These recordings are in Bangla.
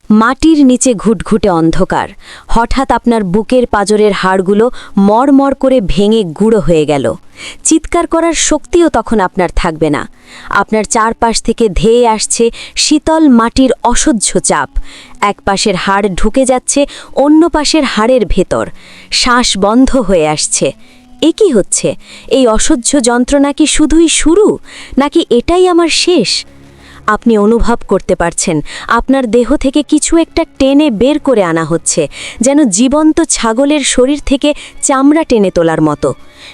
মাটির নিচে ঘুটঘুটে অন্ধকার। হঠাৎ আপনার বুকের পাঁজরের হাড়গুলো মরমর করে ভেঙে গুঁড়ো হয়ে গেল। চিৎকার করার শক্তিও তখন আপনার থাকবে না। আপনার চারপাশ থেকে ধেয়ে আসছে শীতল মাটির অসহ্য চাপ। এক পাশের হাড় ঢুকে যাচ্ছে অন্য পাশের হাড়ের ভেতর। শ্বাস বন্ধ হয়ে আসছে। এ কি হচ্ছে? এই অসহ্য যন্ত্রণা কি শুধুই শুরু, নাকি এটাই আমার শেষ? আপনি অনুভব করতে পারছেন আপনার দেহ থেকে কিছু একটা টেনে বের করে আনা হচ্ছে, যেন জীবন্ত ছাগলের শরীর থেকে চামড়া টেনে তোলার মতো।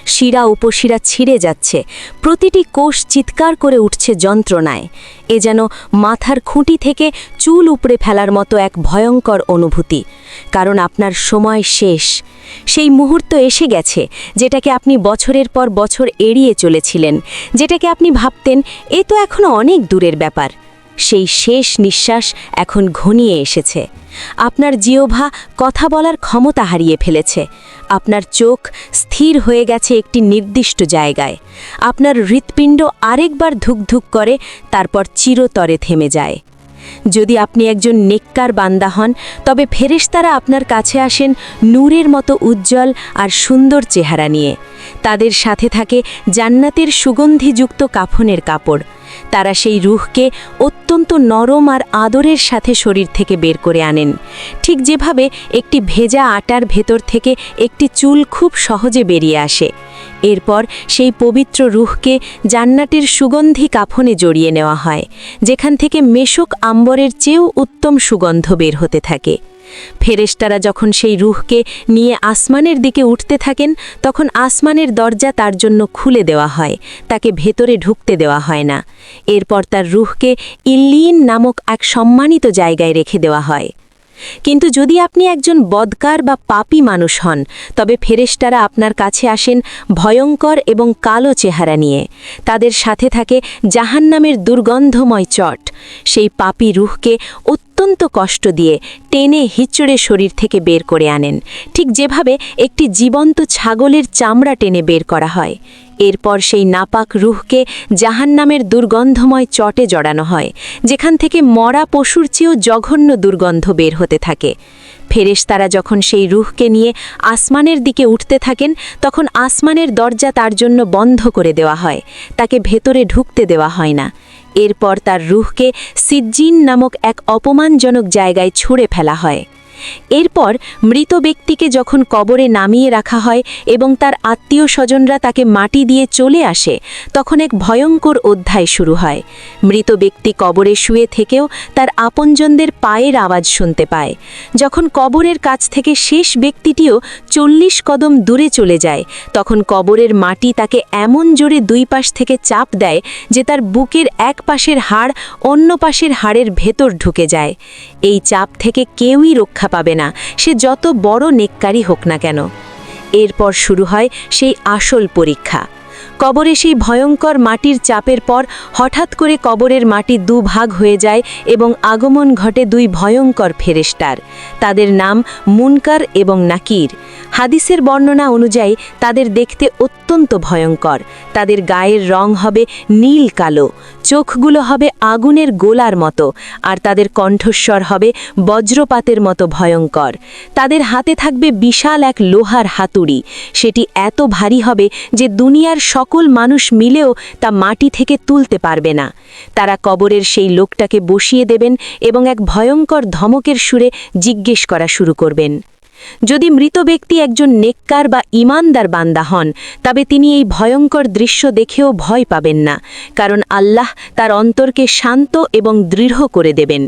শিরা উপশিরা ছিঁড়ে যাচ্ছে, প্রতিটি কোষ চিৎকার করে উঠছে যন্ত্রণায়। এ যেন মাথার খুঁটি থেকে চুল উপড়ে ফেলার মতো এক ভয়ঙ্কর অনুভূতি, কারণ আপনার সময় শেষ। সেই মুহূর্ত এসে গেছে যেটাকে আপনি বছরের পর বছর এড়িয়ে চলেছিলেন, যেটাকে আপনি ভাবতেন এ তো এখনো অনেক দূরের ব্যাপার। সেই শেষ নিঃশ্বাস এখন ঘনিয়ে এসেছে। আপনার জিহ্বা কথা বলার ক্ষমতা হারিয়ে ফেলেছে। আপনার চোখ স্থির হয়ে গেছে একটি নির্দিষ্ট জায়গায়। আপনার হৃৎপিণ্ড আরেকবার ধুকধুক করে, তারপর চিরতরে থেমে যায়। যদি আপনি একজন নেককার বান্দা হন, তবে ফেরেশতারা আপনার কাছে আসেন নূরের মতো উজ্জ্বল আর সুন্দর চেহারা নিয়ে। তাদের সাথে থাকে জান্নাতের সুগন্ধিযুক্ত কাফনের কাপড়। তারা সেই রূহকে অত্যন্ত নরম আর আদরের সাথে শরীর থেকে বের করে আনেন, ঠিক যেভাবে একটি ভেজা আটার ভেতর থেকে একটি চুল খুব সহজে বেরিয়ে আসে। এরপর সেই পবিত্র রূহকে জান্নাতের সুগন্ধি কাফনে জড়িয়ে নেওয়া হয়, যেখান থেকে মেশক আম্বরের চেয়েও উত্তম সুগন্ধ বের হতে থাকে। ফেরেশতারা যখন সেই রূহকে নিয়ে আসমানের দিকে উঠতে থাকেন, তখন আসমানের দরজা তার জন্য খুলে দেওয়া হয়, তাকে ভেতরে ঢুকতে দেওয়া হয় না। এরপর তার রূহকে ইল্লিন নামক এক সম্মানিত জায়গায় রেখে দেওয়া হয়। কিন্তু যদি আপনি একজন বদকার বা পাপী মানুষ হন, তবে ফেরেশতারা আপনার কাছে আসেন ভয়ঙ্কর এবং কালো চেহারা নিয়ে। তাদের সাথে থাকে জাহান্নামের দুর্গন্ধময় চট। সেই পাপী রূহকে অত্যন্ত কষ্ট দিয়ে টেনে হিচড়ে শরীর থেকে বের করে আনেন, ঠিক যেভাবে একটি জীবন্ত ছাগলের চামড়া টেনে বের করা হয়। এরপর সেই নাপাক রূহকে জাহান্নামের দুর্গন্ধময় চটে জড়ানো হয়, যেখান থেকে মরা পশুর চেয়েও জঘন্য দুর্গন্ধ বের হতে থাকে। ফেরেশতারা যখন সেই রূহকে নিয়ে আসমানের দিকে উঠতে থাকেন, তখন আসমানের দরজা তার জন্য বন্ধ করে দেওয়া হয়, তাকে ভেতরে ঢুকতে দেওয়া হয় না। এরপর তার রূহকে সিজ্জিন নামক এক অপমানজনক জায়গায় ছুঁড়ে ফেলা হয়। এরপর মৃত ব্যক্তিকে যখন কবরে নামিয়ে রাখা হয় এবং তার আত্মীয় স্বজনরা তাকে মাটি দিয়ে চলে আসে, তখন এক ভয়ঙ্কর অধ্যায় শুরু হয়। মৃত ব্যক্তি কবরে শুয়ে থেকেও তার আপনজনদের পায়ের আওয়াজ শুনতে পায়। যখন কবরের কাছ থেকে শেষ ব্যক্তিটিও 40 কদম দূরে চলে যায়, তখন কবরের মাটি তাকে এমন জোরে দুই পাশ থেকে চাপ দেয় যে তার বুকের এক পাশের হাড় অন্য পাশের হাড়ের ভেতর ঢুকে যায়। এই চাপ থেকে কেউই রক্ষা পাবে না, সে যত বড় নেককারী হোক না কেন। এরপর শুরু হয় সেই আসল পরীক্ষা। কবরে সেই ভয়ঙ্কর মাটির চাপের পর হঠাৎ করে কবরের মাটি দুভাগ হয়ে যায় এবং আগমন ঘটে দুই ভয়ঙ্কর ফেরেশতার। তাদের নাম মুনকার এবং নাকির। হাদিসের বর্ণনা অনুযায়ী তাদের দেখতে অত্যন্ত ভয়ঙ্কর। তাদের গায়ের রং হবে নীল কালো, চোখগুলো হবে আগুনের গোলার মতো, আর তাদের কণ্ঠস্বর হবে বজ্রপাতের মতো ভয়ঙ্কর। তাদের হাতে থাকবে বিশাল এক লোহার হাতুড়ি। সেটি এত ভারী হবে যে দুনিয়ার সকল মানুষ মিলেও তা মাটি থেকে তুলতে পারবে না। তারা কবরের সেই লোকটাকে বসিয়ে দেবেন এবং এক ভয়ঙ্কর ধমকের সুরে জিজ্ঞেস করা শুরু করবেন। যদি মৃত ব্যক্তি একজন নেককার বা ঈমানদার বান্দা হন, তবে তিনি এই ভয়ঙ্কর দৃশ্য দেখেও ভয় পাবেন না, কারণ আল্লাহ তার অন্তরকে শান্ত এবং দৃঢ় করে দেবেন।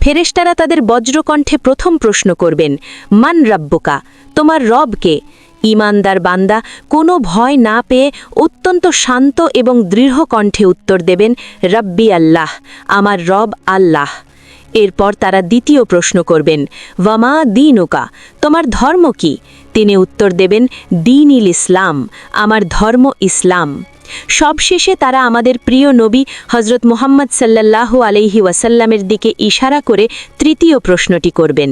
ফেরেশতারা তাদের বজ্রকণ্ঠে প্রথম প্রশ্ন করবেন, মান রাব্বুকা, তোমার রব কে? ঈমানদার বান্দা কোনো ভয় না পেয়ে অত্যন্ত শান্ত এবং দৃঢ় কণ্ঠে উত্তর দেবেন, রাব্বি আল্লাহ, আমার রব আল্লাহ। এরপর তারা দ্বিতীয় প্রশ্ন করবেন, ওয়ামা দীনুকা, তোমার ধর্ম কি? তিনি উত্তর দেবেন, দীনিল ইসলাম, আমার ধর্ম ইসলাম। সবশেষে তারা আমাদের প্রিয় নবী হজরত মুহাম্মদ সাল্লাল্লাহু আলাইহি ওয়াসাল্লামের দিকে ইশারা করে তৃতীয় প্রশ্নটি করবেন,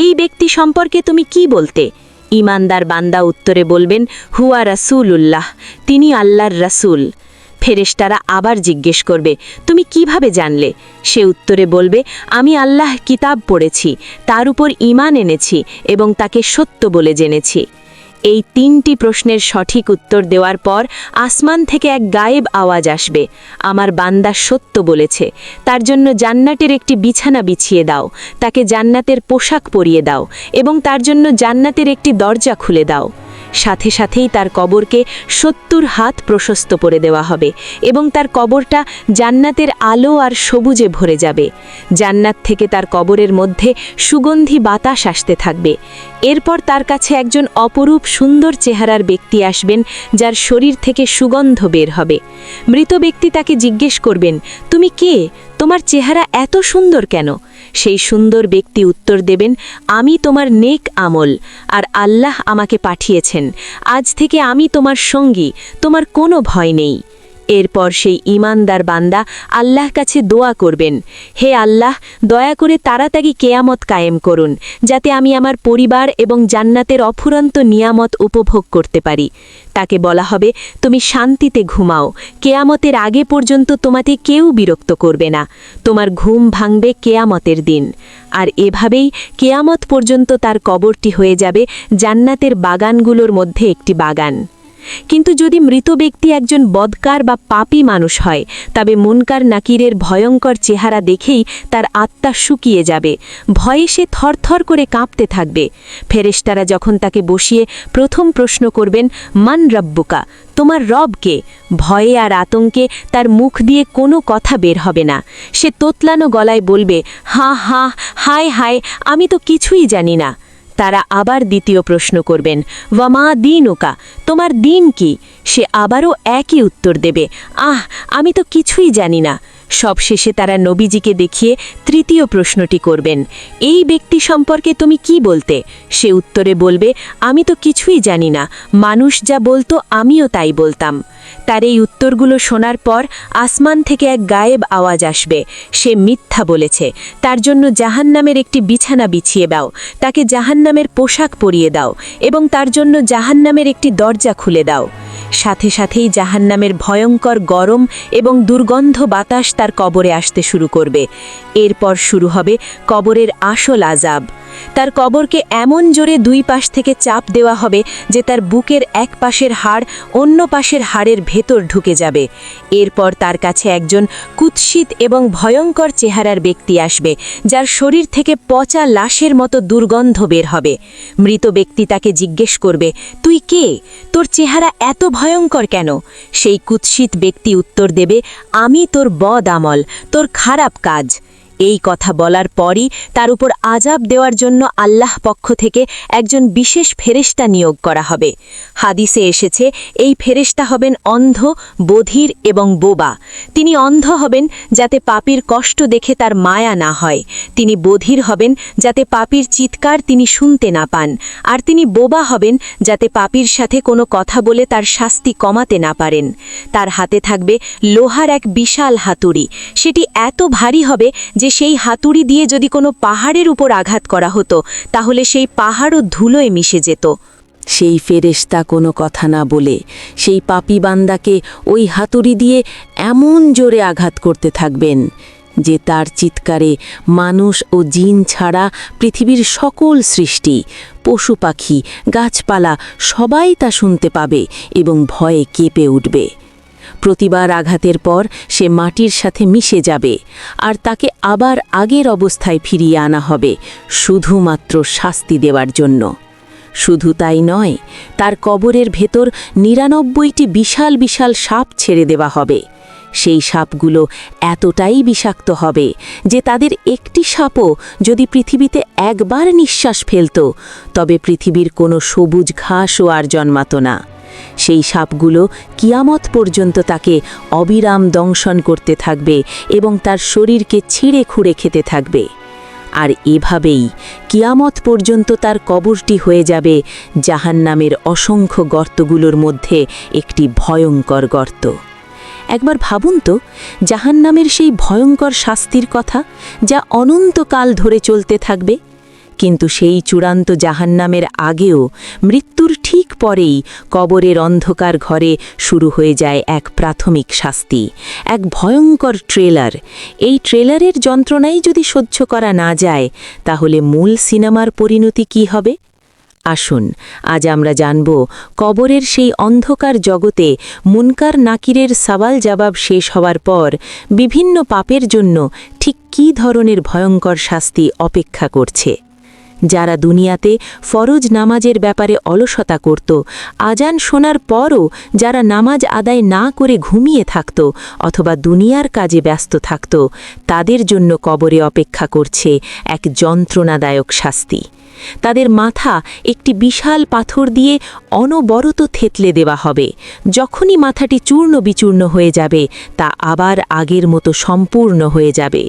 এই ব্যক্তি সম্পর্কে তুমি কি বলতে? ঈমানদার বান্দা উত্তরে বলবেন, হুয়া রাসূলুল্লাহ, তিনি আল্লাহর রাসূল। ফেরেশতারা আবার জিজ্ঞেস করবে, তুমি কিভাবে জানলে? সে উত্তরে বলবে, আমি আল্লাহ কিতাব পড়েছি, তার উপর ঈমান এনেছি এবং তাকে সত্য বলে জেনেছি। এই 3টি প্রশ্নের সঠিক উত্তর দেওয়ার পর আসমান থেকে এক গায়েব আওয়াজ আসবে, আমার বান্দা সত্য বলেছে, তার জন্য জান্নাতের একটি বিছানা বিছিয়ে দাও, তাকে জান্নাতের পোশাক পরিয়ে দাও এবং তার জন্য জান্নাতের একটি দরজা খুলে দাও। সাথে সাথেই তার কবরকে 70 হাত প্রশস্ত করে দেওয়া হবে এবং তার কবরটা জান্নাতের আলো আর সবুজে ভরে যাবে। জান্নাত থেকে তার কবরের মধ্যে সুগন্ধি বাতাস আসতে থাকবে। এরপর তার কাছে একজন অপরূপ সুন্দর চেহারার ব্যক্তি আসবেন, যার শরীর থেকে সুগন্ধ বের হবে। মৃত ব্যক্তি তাকে জিজ্ঞেস করবেন, তুমি কে? তোমার চেহারা এত সুন্দর কেন? সেই সুন্দর ব্যক্তি উত্তর দেবেন, আমি তোমার নেক আমল, আর আল্লাহ আমাকে পাঠিয়েছেন। আজ থেকে আমি তোমার সঙ্গী, তোমার কোনো ভয় নেই। এরপর সেই ঈমানদার বান্দা আল্লাহ কাছে দোয়া করবেন, হে আল্লাহ, দয়া করে তাড়াতাড়ি কেয়ামত কায়েম করুন, যাতে আমি আমার পরিবার এবং জান্নাতের অফুরন্ত নিয়ামত উপভোগ করতে পারি। তাকে বলা হবে, তুমি শান্তিতে ঘুমাও, কেয়ামতের আগে পর্যন্ত তোমাকে কেউ বিরক্ত করবে না, তোমার ঘুম ভাঙবে কেয়ামতের দিন। আর এভাবেই কেয়ামত পর্যন্ত তার কবরটি হয়ে যাবে জান্নাতের বাগানগুলোর মধ্যে একটি বাগান। কিন্তু যদি মৃত ব্যক্তি একজন বদকার বা পাপী মানুষ হয়, তবে মুনকার নাকিরের ভয়ঙ্কর চেহারা দেখেই তার আত্মা শুকিয়ে যাবে, ভয়ে সে থরথর করে কাঁপতে থাকবে। ফেরেশতারা যখন তাকে বসিয়ে প্রথম প্রশ্ন করবেন, মান রব্বুকা, তোমার রব কে? ভয়ে আর আতঙ্কে তার মুখ দিয়ে কোনো কথা বের হবে না। সে তোতলানো গলায় বলবে, হাঁ হাঁ, হায় হায়, আমি তো কিছুই জানি না। তারা আবার দ্বিতীয় প্রশ্ন করবেন, ওয়ামা দীনুকা, তোমার দিন কি? সে আবারও একই উত্তর দেবে, আমি তো কিছুই জানি না। সবশেষে তারা নবীজিকে দেখিয়ে তৃতীয় প্রশ্নটি করবেন, এই ব্যক্তি সম্পর্কে তুমি কি বলতে? সে উত্তরে বলবে, আমি তো কিছুই জানি না, মানুষ যা বলতো আমিও তাই বলতাম। তার এই উত্তরগুলো শোনার পর আসমান থেকে এক গায়েব আওয়াজ আসবে, সে মিথ্যা বলেছে, তার জন্য জাহান্নামের একটি বিছানা বিছিয়ে দাও, তাকে জাহান্নামের পোশাক পরিয়ে দাও এবং তার জন্য জাহান্নামের একটি দরজা খুলে দাও। সাথে সাথেই জাহান্নামের ভয়ঙ্কর গরম এবং দুর্গন্ধ বাতাস তার কবরে আসতে শুরু করবে। এরপর শুরু হবে কবরের আসল আযাব। তার কবরকে এমন জোরে 2 পাশ থেকে চাপ দেওয়া হবে যে তার বুকের এক পাশের হাড় অন্য পাশের হাড়ের ভেতর ঢুকে যাবে। এরপর তার কাছে একজন কুৎসিত এবং ভয়ঙ্কর চেহারার ব্যক্তি আসবে, যার শরীর থেকে পচা লাশের মতো দুর্গন্ধ বের হবে। মৃত ব্যক্তি তাকে জিজ্ঞেস করবে, তুই কে? তোর চেহারা এত ভয়ঙ্কর কেন? সেই কুৎসিত ব্যক্তি উত্তর দেবে, আমি তোর বদ আমল, তোর খারাপ কাজ। এই কথা বলার পরই তার উপর আযাব দেওয়ার জন্য আল্লাহ পক্ষ থেকে একজন বিশেষ ফেরেশতা নিয়োগ করা হবে। হাদিসে এসেছে, এই ফেরেশতা হবেন অন্ধ, বধির এবং বোবা। তিনি অন্ধ হবেন যাতে পাপীর কষ্ট দেখে তার মায়া না হয়, তিনি বধির হবেন যাতে পাপীর চিৎকার তিনি শুনতে না পান, আর তিনি বোবা হবেন যাতে পাপীর সাথে কোনো কথা বলে তার শাস্তি কমাতে না পারেন। তার হাতে থাকবে লোহার এক বিশাল হাতুড়ি, সেটি এত ভারী হবে যে সেই হাতুড়ি দিয়ে যদি কোনো পাহাড়ের উপর আঘাত করা হতো, তাহলে সেই পাহাড়ও ধুলোয় মিশে যেত। সেই ফেরেশতা কোনো কথা না বলে সেই পাপী বান্দাকে ওই হাতুড়ি দিয়ে এমন জোরে আঘাত করতে থাকবেন যে তার চিৎকারে মানুষ ও জিন ছাড়া পৃথিবীর সকল সৃষ্টি, পশু পাখি, গাছপালা সবাই তা শুনতে পাবে এবং ভয়ে কেঁপে উঠবে। প্রতিবার আঘাতের পর সে মাটির সাথে মিশে যাবে, আর তাকে আবার আগের অবস্থায় ফিরিয়ে আনা হবে শুধুমাত্র শাস্তি দেওয়ার জন্য। শুধু তাই নয়, তার কবরের ভেতর 99টি বিশাল বিশাল সাপ ছেড়ে দেওয়া হবে। সেই সাপগুলো এতটাই বিষাক্ত হবে যে তাদের একটি সাপও যদি পৃথিবীতে একবার নিঃশ্বাস ফেলত, তবে পৃথিবীর কোনো সবুজ ঘাসও আর জন্মাত না। সেই সাপগুলো কিয়ামত পর্যন্ত তাকে অবিরাম দংশন করতে থাকবে এবং তার শরীরকে ছিঁড়ে খুঁড়ে খেতে থাকবে। আর এভাবেই কিয়ামত পর্যন্ত তার কবরটি হয়ে যাবে জাহান্নামের অসংখ্য গর্তগুলোর মধ্যে একটি ভয়ঙ্কর গর্ত। একবার ভাবুন তো, জাহান্নামের সেই ভয়ঙ্কর শাস্তির কথা, যা অনন্তকাল ধরে চলতে থাকবে। কিন্তু সেই চূড়ান্ত জাহান্নামের আগেও মৃত্যুর ঠিক পরেই কবরের অন্ধকার ঘরে শুরু হয়ে যায় এক প্রাথমিক শাস্তি, এক ভয়ঙ্কর ট্রেলার। এই ট্রেলারের যন্ত্রণাই যদি সহ্য করা না যায়, তাহলে মূল সিনেমার পরিণতি কী হবে? আসুন আজ আমরা জানব কবরের সেই অন্ধকার জগতে মুনকার নাকিরের সওয়াল জবাব শেষ হওয়ার পর বিভিন্ন পাপের জন্য ঠিক কী ধরনের ভয়ঙ্কর শাস্তি অপেক্ষা করছে। যারা দুনিয়াতে ফরজ নামাজের ব্যাপারে অলসতা করত, আজান শোনার পরও যারা নামাজ আদায় না করে ঘুমিয়ে থাকত অথবা দুনিয়ার কাজে ব্যস্ত থাকত, তাদের জন্য কবরে অপেক্ষা করছে এক যন্ত্রণাদায়ক শাস্তি। তাদের মাথা একটি বিশাল পাথর দিয়ে অনবরত থেতলে দেওয়া হবে। যখনই মাথাটি চূর্ণ বিচূর্ণ হয়ে যাবে, তা আবার আগের মতো সম্পূর্ণ হয়ে যাবে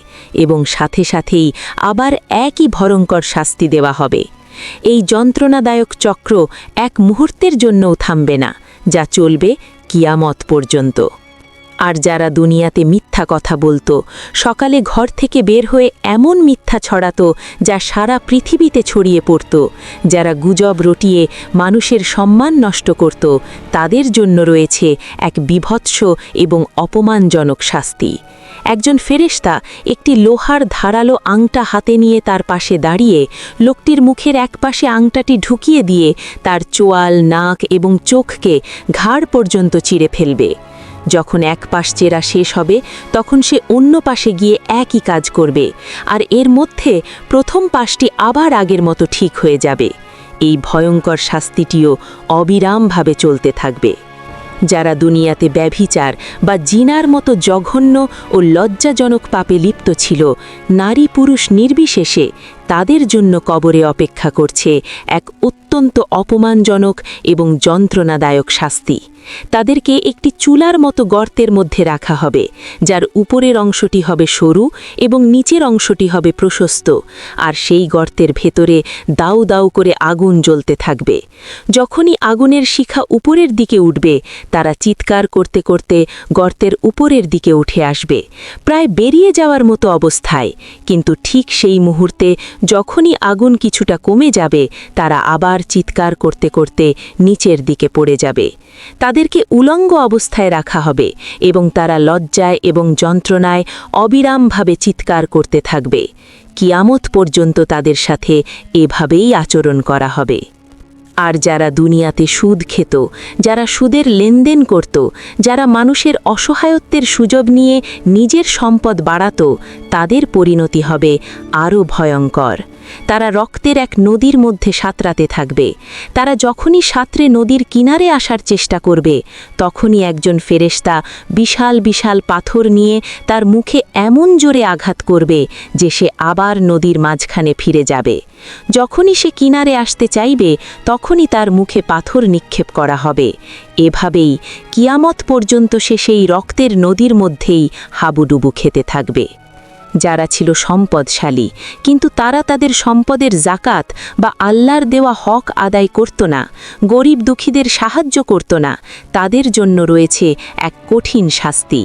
এবং সাথে সাথেই আবার একই ভয়ঙ্কর শাস্তি দেওয়া হবে। এই যন্ত্রণাদায়ক চক্র এক মুহূর্তের জন্যও থামবে না, যা চলবে কিয়ামত পর্যন্ত। আর যারা দুনিয়াতে মিথ্যা কথা বলতো, সকালে ঘর থেকে বের হয়ে এমন মিথ্যা ছড়াতো যা সারা পৃথিবীতে ছড়িয়ে পড়ত, যারা গুজব রটিয়ে মানুষের সম্মান নষ্ট করত, তাদের জন্য রয়েছে এক বীভৎস এবং অপমানজনক শাস্তি। একজন ফেরেশতা একটি লোহার ধারালো আংটা হাতে নিয়ে তার পাশে দাঁড়িয়ে লোকটির মুখের একপাশে আংটাটি ঢুকিয়ে দিয়ে তার চোয়াল, নাক এবং চোখকে ঘাড় পর্যন্ত চিরে ফেলবে। যখন এক পাশ চেরা শেষ হবে, তখন সে অন্য পাশে গিয়ে একই কাজ করবে, আর এর মধ্যে প্রথম পাশটি আবার আগের মতো ঠিক হয়ে যাবে। এই ভয়ঙ্কর শাস্তিটিও অবিরামভাবে চলতে থাকবে। যারা দুনিয়াতে ব্যভিচার বা জিনার মতো জঘন্য ও লজ্জাজনক পাপে লিপ্ত ছিল, নারী পুরুষ নির্বিশেষে, তাদের জন্য কবরে অপেক্ষা করছে এক অত্যন্ত অপমানজনক এবং যন্ত্রণাদায়ক শাস্তি। তাদেরকে একটি চুলার মতো গর্তের মধ্যে রাখা হবে, যার উপরের অংশটি হবে সরু এবং নিচের অংশটি হবে প্রশস্ত, আর সেই গর্তের ভেতরে দাউ দাউ করে আগুন জ্বলতে থাকবে। যখনই আগুনের শিখা উপরের দিকে উঠবে, তারা চিৎকার করতে করতে গর্তের উপরের দিকে উঠে আসবে, প্রায় বেরিয়ে যাওয়ার মতো অবস্থায়। কিন্তু ঠিক সেই মুহূর্তে যখনই আগুন কিছুটা কমে যাবে, তারা আবার চিৎকার করতে করতে নিচের দিকে পড়ে যাবে। তাদেরকে উলঙ্গ অবস্থায় রাখা হবে এবং তারা লজ্জায় এবং যন্ত্রণায় অবিরামভাবে চিৎকার করতে থাকবে। কিয়ামত পর্যন্ত তাদের সাথে এভাবেই আচরণ করা হবে। আর যারা দুনিয়াতে সুদ খেত, যারা সুদের লেনদেন করত, যারা মানুষের অসহায়ত্বের সুযোগ নিয়ে নিজের সম্পদ বাড়াত, তাদের পরিণতি হবে আরও ভয়ঙ্কর। তারা রক্তের এক নদীর মধ্যে সাঁতরাতে থাকবে। তারা যখনই সাঁতরে নদীর কিনারে আসার চেষ্টা করবে, তখনই একজন ফেরেশতা বিশাল বিশাল পাথর নিয়ে তার মুখে এমন জোরে আঘাত করবে যে সে আবার নদীর মাঝখানে ফিরে যাবে। যখনই সে কিনারে আসতে চাইবে, তখনই তার মুখে পাথর নিক্ষেপ করা হবে। এভাবেই কিয়ামত পর্যন্ত সে সেই রক্তের নদীর মধ্যেই হাবুডুবু খেতে থাকবে। যারা ছিল সম্পদশালী, কিন্তু তারা তাদের সম্পদের জাকাত বা আল্লাহর দেওয়া হক আদায় করত না, গরিব দুঃখীদের সাহায্য করত না, তাদের জন্য রয়েছে এক কঠিন শাস্তি।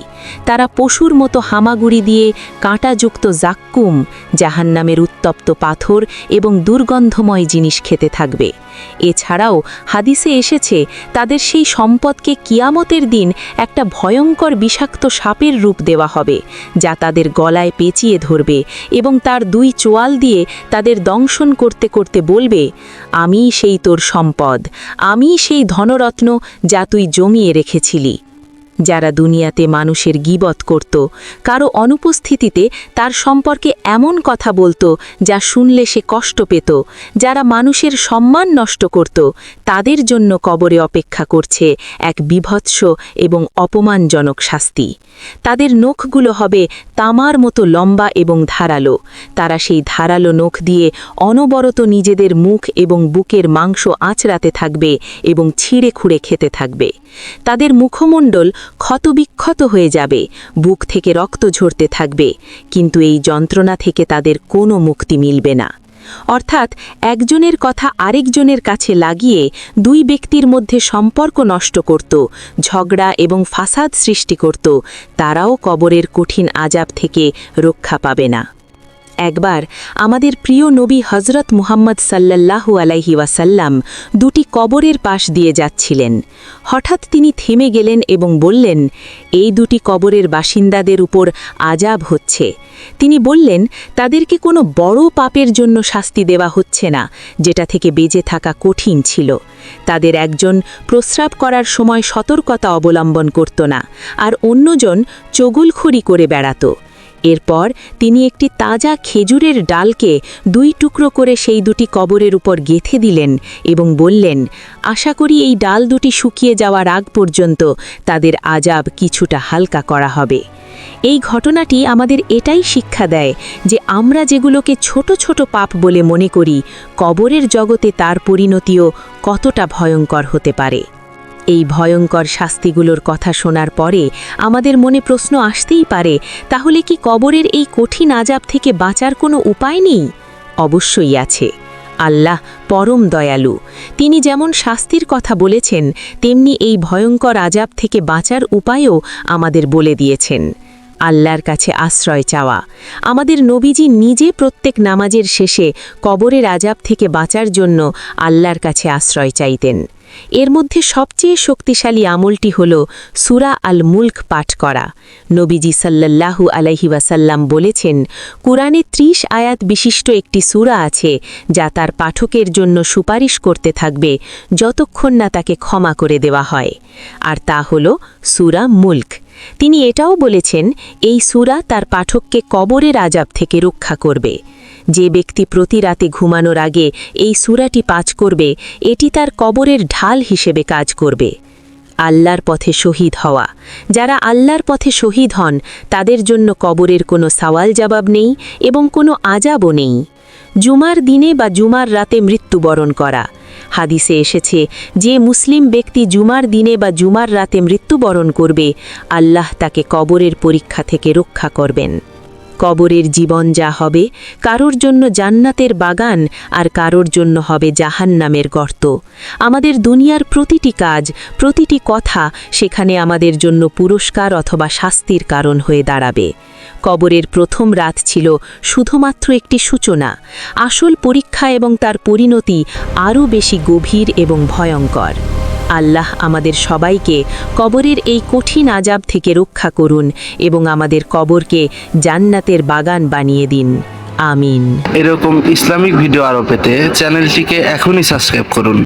তারা পশুর মতো হামাগুড়ি দিয়ে কাঁটাযুক্ত জাক্কুম, জাহান্নামের উত্তপ্ত পাথর এবং দুর্গন্ধময় জিনিস খেতে থাকবে। এছাড়াও হাদিসে এসেছে, তাদের সেই সম্পদকে কিয়ামতের দিন একটা ভয়ঙ্কর বিষাক্ত সাপের রূপ দেওয়া হবে, যা তাদের গলায় পেঁচিয়ে ধরবে এবং তার দুই চোয়াল দিয়ে তাদের দংশন করতে করতে বলবে, আমিই সেই তোর সম্পদ, আমিই সেই ধনরত্ন যা তুই জমিয়ে রেখেছিলি। যারা দুনিয়াতে মানুষের গীবত করত, কারো অনুপস্থিতিতে তার সম্পর্কে এমন কথা বলতো যা শুনলে সে কষ্ট পেত, যারা মানুষের সম্মান নষ্ট করত, তাদের জন্য কবরে অপেক্ষা করছে এক বীভৎস এবং অপমানজনক শাস্তি। তাদের নখগুলো হবে তামার মতো লম্বা এবং ধারালো। তারা সেই ধারালো নখ দিয়ে অনবরত নিজেদের মুখ এবং বুকের মাংস আঁচড়াতে থাকবে এবং ছিঁড়ে খুঁড়ে খেতে থাকবে। তাদের মুখমণ্ডল ক্ষতবিক্ষত হয়ে যাবে, বুক থেকে রক্ত ঝরতে থাকবে, কিন্তু এই যন্ত্রণা থেকে তাদের কোনো মুক্তি মিলবে না। অর্থাৎ একজনের কথা আরেকজনের কাছে লাগিয়ে দুই ব্যক্তির মধ্যে সম্পর্ক নষ্ট করত, ঝগড়া এবং ফাসাদ সৃষ্টি করত, তারাও কবরের কঠিন আযাব থেকে রক্ষা পাবে না। একবার আমাদের প্রিয় নবী হজরত মুহাম্মদ সাল্লাল্লাহু আলাইহি ওয়াসাল্লাম দুটি কবরের পাশ দিয়ে যাচ্ছিলেন। হঠাৎ তিনি থেমে গেলেন এবং বললেন, এই দুটি কবরের বাসিন্দাদের উপর আযাব হচ্ছে। তিনি বললেন, তাদেরকে কোনো বড় পাপের জন্য শাস্তি দেওয়া হচ্ছে না, যেটা থেকে বেঁচে থাকা কঠিন ছিল। তাদের একজন প্রস্রাব করার সময় সতর্কতা অবলম্বন করত না, আর অন্যজন চগলখড়ি করে বেড়াত। এরপর তিনি একটি তাজা খেজুরের ডালকে 2 টুকরো করে সেই দুটি কবরের উপর গেঁথে দিলেন এবং বললেন, আশা করি এই ডাল দুটি শুকিয়ে যাওয়ার আগ পর্যন্ত তাদের আযাব কিছুটা হালকা করা হবে। এই ঘটনাটি আমাদের এটাই শিক্ষা দেয় যে আমরা যেগুলোকে ছোট ছোট পাপ বলে মনে করি, কবরের জগতে তার পরিণতিও কতটা ভয়ঙ্কর হতে পারে। এই ভয়ঙ্কর শাস্তিগুলোর কথা শোনার পরে আমাদের মনে প্রশ্ন আসতেই পারে, তাহলে কি কবরের এই কঠিন আযাব থেকে বাঁচার কোনো উপায় নেই? অবশ্যই আছে। আল্লাহ পরম দয়ালু। তিনি যেমন শাস্তির কথা বলেছেন, তেমনি এই ভয়ঙ্কর আযাব থেকে বাঁচার উপায়ও আমাদের বলে দিয়েছেন। আল্লাহর কাছে আশ্রয় চাওয়া। আমাদের নবীজি নিজে প্রত্যেক নামাজের শেষে কবরের আযাব থেকে বাঁচার জন্য আল্লাহর কাছে আশ্রয় চাইতেন। এর মধ্যে সবচেয়ে শক্তিশালী আমলটি হল সূরা আল মুলক পাঠ করা। নবীজি সাল্লাল্লাহু আলাইহি ওয়াসাল্লাম বলেছেন, কুরআনে 30 আয়াত বিশিষ্ট একটি সূরা আছে যা তার পাঠকের জন্য সুপারিশ করতে থাকবে যতক্ষণ না তাকে ক্ষমা করে দেওয়া হয়, আর তা হল সূরা মুলক। তিনি এটাও বলেছেন, এই সূরা তার পাঠককে কবরের আযাব থেকে রক্ষা করবে। যে ব্যক্তি প্রতি রাতে ঘুমানোর আগে এই সূরাটি পাঠ করবে, এটি তার কবরের ঢাল হিসেবে কাজ করবে। আল্লাহর পথে শহীদ হওয়া। যারা আল্লাহর পথে শহীদ হন, তাদের জন্য কবরের কোনো সওয়াল জবাব নেই এবং কোনো আযাবও নেই। জুমার দিনে বা জুমার রাতে মৃত্যুবরণ করা। হাদিসে এসেছে, যে মুসলিম ব্যক্তি জুমার দিনে বা জুমার রাতে মৃত্যুবরণ করবে, আল্লাহ তাকে কবরের পরীক্ষা থেকে রক্ষা করবেন। কবরের জীবন যা হবে, কারোর জন্য জান্নাতের বাগান আর কারোর জন্য হবে জাহান্নামের গর্ত। আমাদের দুনিয়ার প্রতিটি কাজ, প্রতিটি কথা সেখানে আমাদের জন্য পুরস্কার অথবা শাস্তির কারণ হয়ে দাঁড়াবে। কবরের প্রথম রাত ছিল শুধুমাত্র একটি সূচনা। আসল পরীক্ষা এবং তার পরিণতি আরও বেশি গভীর এবং ভয়ঙ্কর। আল্লাহ আমাদের সবাইকে কবরের এই কঠিন আযাব থেকে রক্ষা করুন এবং আমাদের কবরকে জান্নাতের বাগান বানিয়ে দিন। আমিন। এরকম ইসলামিক ভিডিও আরও পেতে চ্যানেলটিকে এখনই সাবস্ক্রাইব করুন।